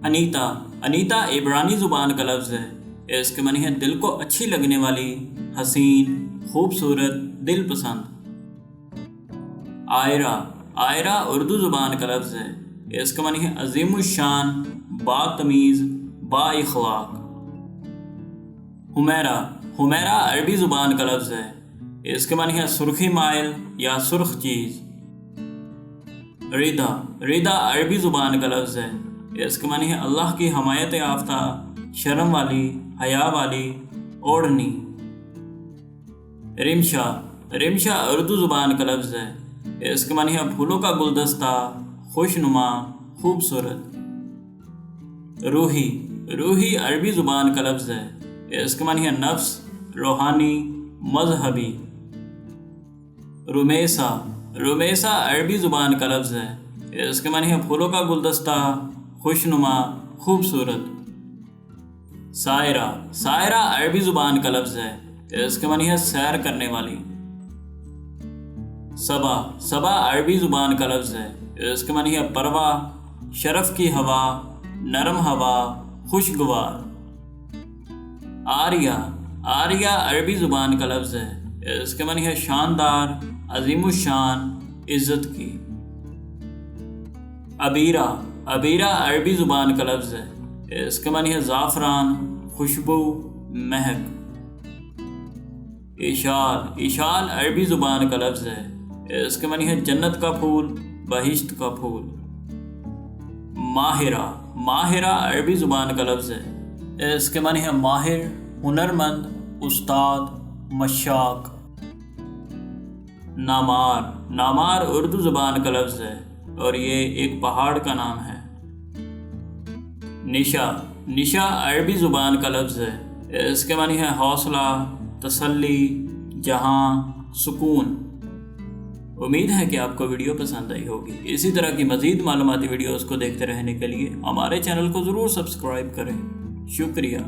انیتا انیتا عبرانی زبان کا لفظ ہے. اس کے معنی ہے دل کو اچھی لگنے والی، حسین، خوبصورت، دل پسند. آئرہ آئرہ اردو زبان کا لفظ ہے. اس کا معنی ہے عظیم الشان، با تمیز، با اخلاق. حمیرہ حمیرہ عربی زبان کا لفظ ہے. اس کے معنی ہے سرخی مائل یا سرخ چیز. رضا رضا عربی زبان کا لفظ ہے. اس کے معنی ہے اللہ کی حمایت یافتہ، شرم والی، حیا والی، اوڑھنی. رمشا رمشا اردو زبان کا لفظ ہے. اس کے معنی ہے پھولوں کا گلدستہ، خوش نما، خوبصورت. روحی روحی عربی زبان کا لفظ ہے. اس کے معنی ہے نفس، روحانی، مذہبی. رمیسا رمیسا عربی زبان کا لفظ ہے. اس کے معنی ہے پھولوں کا گلدستہ، خوش نما، خوبصورت. سائرہ سائرہ عربی زبان کا لفظ ہے. اس کے معنی ہے سیر کرنے والی. صبا صبا عربی زبان کا لفظ ہے. اس کے معنی ہے پروا، شرف کی ہوا، نرم ہوا، خوشگوار. آریہ آریہ عربی زبان کا لفظ ہے. اس کے معنی ہے شاندار، عظیم الشان، عزت کی. عبیرہ عبیرہ عربی زبان کا لفظ ہے. اس کے معنی ہے زعفران، خوشبو، مہک. اشال اشال عربی زبان کا لفظ ہے. اس کے معنی ہے جنت کا پھول، بہشت کا پھول. ماہرہ ماہرہ عربی زبان کا لفظ ہے. اس کے معنی ہے ماہر، ہنرمند، استاد، مشاق. نامار نامار اردو زبان کا لفظ ہے اور یہ ایک پہاڑ کا نام ہے. نشا نشا عربی زبان کا لفظ ہے. اس کے معنی ہے حوصلہ، تسلی، جہاں، سکون. امید ہے کہ آپ کو ویڈیو پسند آئی ہوگی. اسی طرح کی مزید معلوماتی ویڈیوز کو دیکھتے رہنے کے لیے ہمارے چینل کو ضرور سبسکرائب کریں. شکریہ.